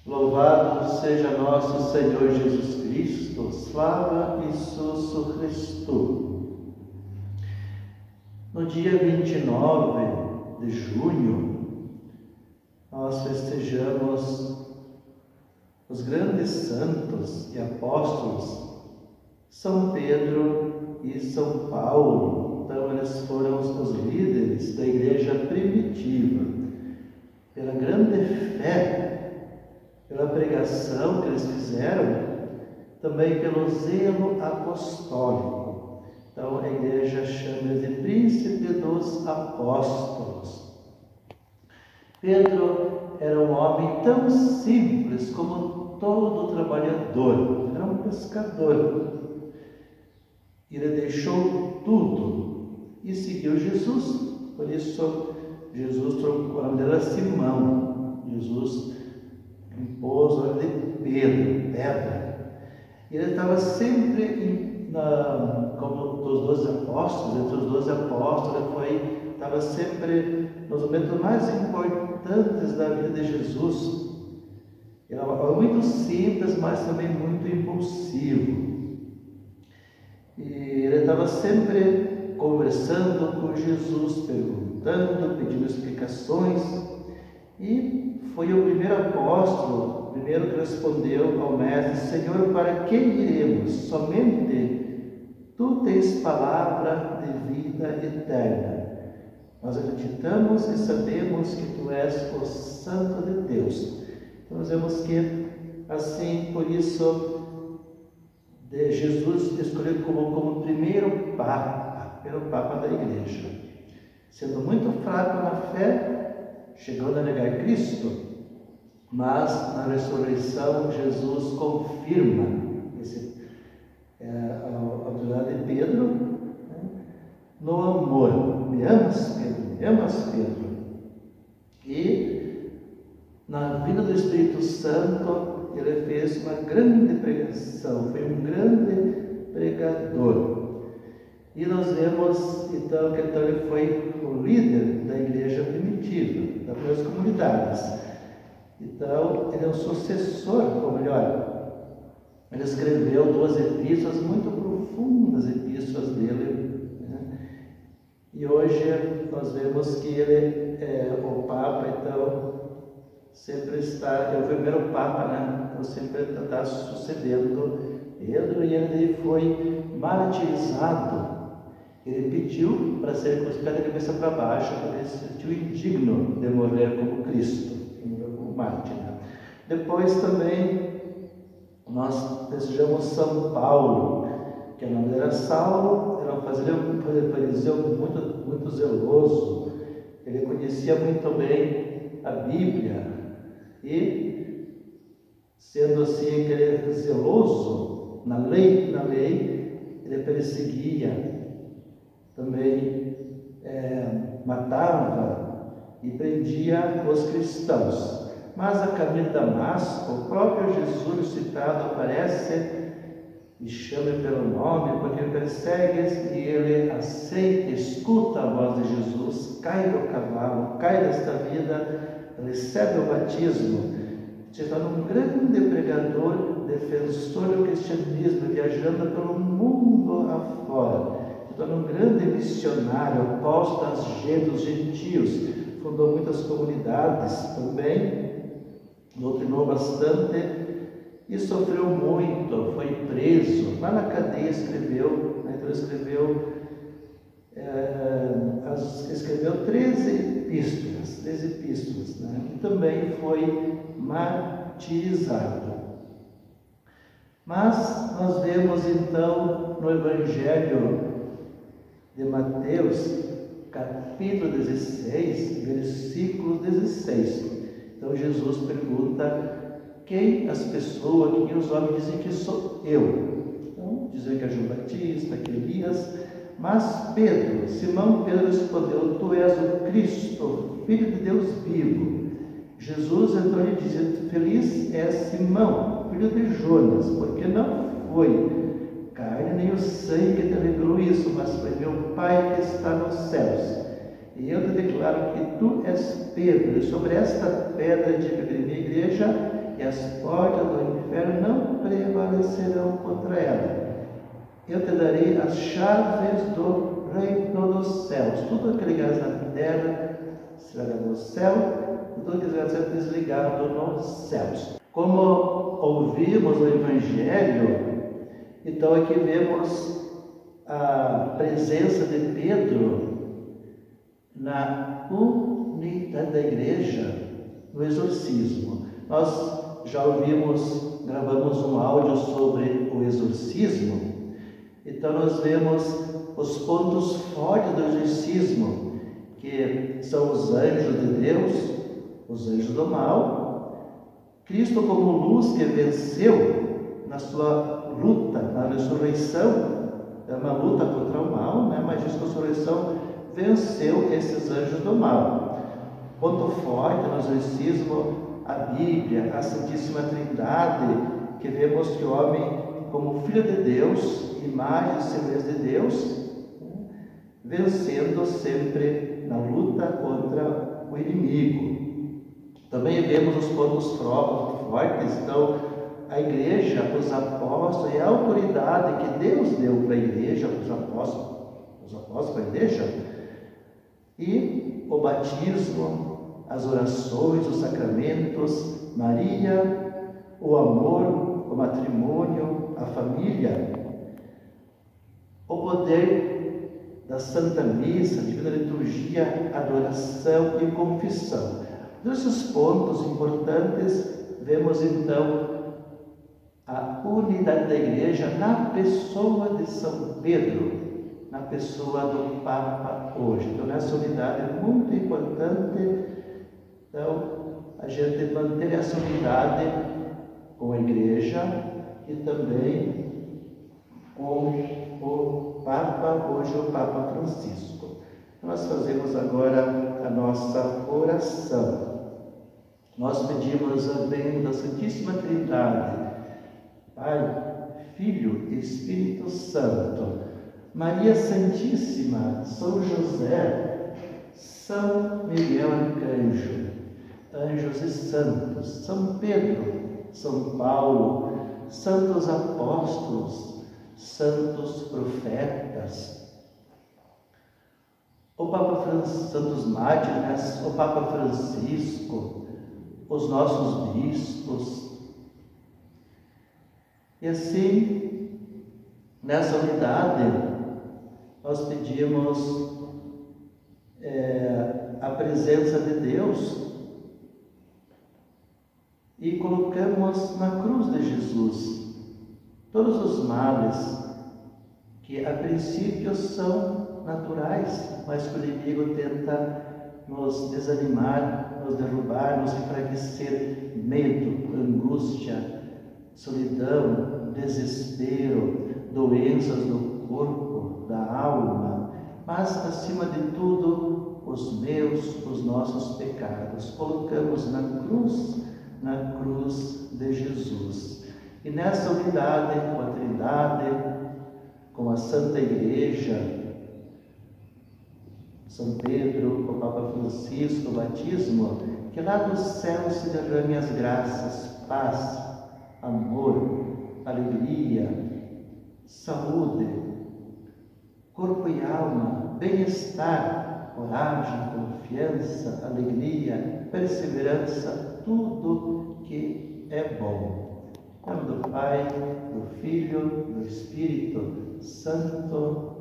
Louvado seja nosso Senhor Jesus Cristo, slava Jesús Cristo. No dia 29 de junho, nós festejamos os grandes santos e apóstolos, São Pedro e São Paulo. Então, eles foram os líderes da igreja primitiva. Pela grande fé, pela pregação que eles fizeram, também pelo zelo apostólico. Então, a igreja chama de príncipe dos apóstolos. Pedro era um homem tão simples como todo trabalhador, era um pescador. Ele deixou tudo e seguiu Jesus. Por isso, Jesus trocou, o nome dele era Simão. Jesus impôs o nome de Pedro, pedra. Ele estava sempre, como dos 12 apóstolos, entre os 12 apóstolos, ele estava sempre nos momentos mais importantes da vida de Jesus. Ele era muito simples, mas também muito impulsivo. E ele estava sempre conversando com Jesus, perguntando, pedindo explicações. E foi o primeiro apóstolo, o primeiro que respondeu ao mestre: Senhor, para quem iremos? Somente tu tens palavra de vida eterna. Nós acreditamos e sabemos que tu és o Santo de Deus. Então, nós vemos que, assim, por isso, Jesus escolhido como primeiro Papa da Igreja. Sendo muito fraco na fé, chegando a negar Cristo, mas na ressurreição Jesus confirma a autoridade de Pedro, né, no amor. Me amas, Pedro? Me amas, Pedro? E na vida do Espírito Santo, ele fez uma grande pregação, foi um grande pregador. E nós vemos, então, que ele foi o líder da igreja primitiva, das primeiras comunidades. Então, ele é o sucessor, ou melhor, ele escreveu 2 epístolas muito profundas, epístolas dele, né? E hoje nós vemos que ele é o Papa, então, sempre está, é o primeiro Papa, né? Então, sempre está sucedendo Pedro, e ele foi martirizado. Ele pediu para ser crucificado de cabeça para baixo, porque ele se sentiu indigno de morrer como Cristo, como mártir. Depois também nós desejamos São Paulo, que o nome era Saulo, era um fariseu muito zeloso. Ele conhecia muito bem a Bíblia e, sendo assim aquele zeloso na lei, ele perseguia, também matava e prendia os cristãos. Mas a caminho de Damasco, o próprio Jesus citado aparece e chama pelo nome, porque ele persegue, e ele aceita, escuta a voz de Jesus, cai do cavalo, cai desta vida, recebe o batismo, se torna um grande pregador, defensor do cristianismo, viajando pelo mundo afora. Tornou um grande missionário, apóstolo dos gentios, fundou muitas comunidades também, doutrinou bastante e sofreu muito, foi preso, lá na cadeia escreveu, né? Então escreveu 13 epístolas, né? E também foi martirizado. Mas nós vemos então no Evangelho de Mateus, capítulo 16, versículo 16. Então Jesus pergunta: quem as pessoas, quem os homens dizem que sou eu? Então, dizem que é João Batista, que é Elias. Mas Pedro, Simão Pedro respondeu: tu és o Cristo, Filho de Deus vivo. Jesus então lhe disse: feliz é Simão, filho de Jonas, porque não foi carne nem o sangue que te revelou isso, mas foi meu Pai que está nos céus. E eu te declaro que tu és Pedro, e sobre esta pedra edificarei minha igreja, e as portas do inferno não prevalecerão contra ela. Eu te darei as chaves do reino dos céus. Tudo que ligares na terra será ligado no céu, e tudo que será desligado nos céus. Como ouvimos o Evangelho, então aqui vemos a presença de Pedro na unidade da igreja, no exorcismo. Nós já gravamos um áudio sobre o exorcismo. Então nós vemos os pontos fortes do exorcismo, que são os anjos de Deus, os anjos do mal, Cristo como luz que venceu na sua luta, na ressurreição. É uma luta contra o mal, mas a ressurreição venceu esses anjos do mal. Ponto forte no exorcismo, a Bíblia, a Santíssima Trindade, que vemos que o homem, como filho de Deus, imagem e semelhança de Deus, vencendo sempre na luta contra o inimigo. Também vemos os pontos fortes, então, a igreja, os apóstolos e a autoridade que Deus deu para a igreja, os apóstolos para a igreja, e o batismo, as orações, os sacramentos, Maria, o amor, o matrimônio, a família, o poder da Santa Missa, Divina Liturgia, adoração e confissão. Desses pontos importantes, vemos então a unidade da igreja na pessoa de São Pedro, na pessoa do Papa hoje. Então, essa unidade é muito importante. Então, a gente manter essa unidade com a igreja e também com o Papa, hoje o Papa Francisco. Nós fazemos agora a nossa oração. Nós pedimos a bênção da Santíssima Trindade, Pai, Filho e Espírito Santo, Maria Santíssima, São José, São Miguel Arcanjo, anjos e santos, São Pedro, São Paulo, santos apóstolos, santos profetas, santos mártires, o Papa Francisco, os nossos bispos. E assim, nessa unidade, nós pedimos a presença de Deus e colocamos na cruz de Jesus todos os males que a princípio são naturais, mas que o inimigo tenta nos desanimar, nos derrubar, nos enfraquecer, medo, angústia, solidão, desespero, doenças do corpo, da alma, mas acima de tudo os nossos pecados, colocamos na cruz de Jesus. E nessa unidade com a Trindade, com a Santa Igreja, São Pedro, o Papa Francisco, o batismo, que lá do céu se derrame as graças, paz, amor, alegria, saúde, corpo e alma, bem-estar, coragem, confiança, alegria, perseverança, tudo que é bom. Em nome do Pai, do Filho, do Espírito Santo.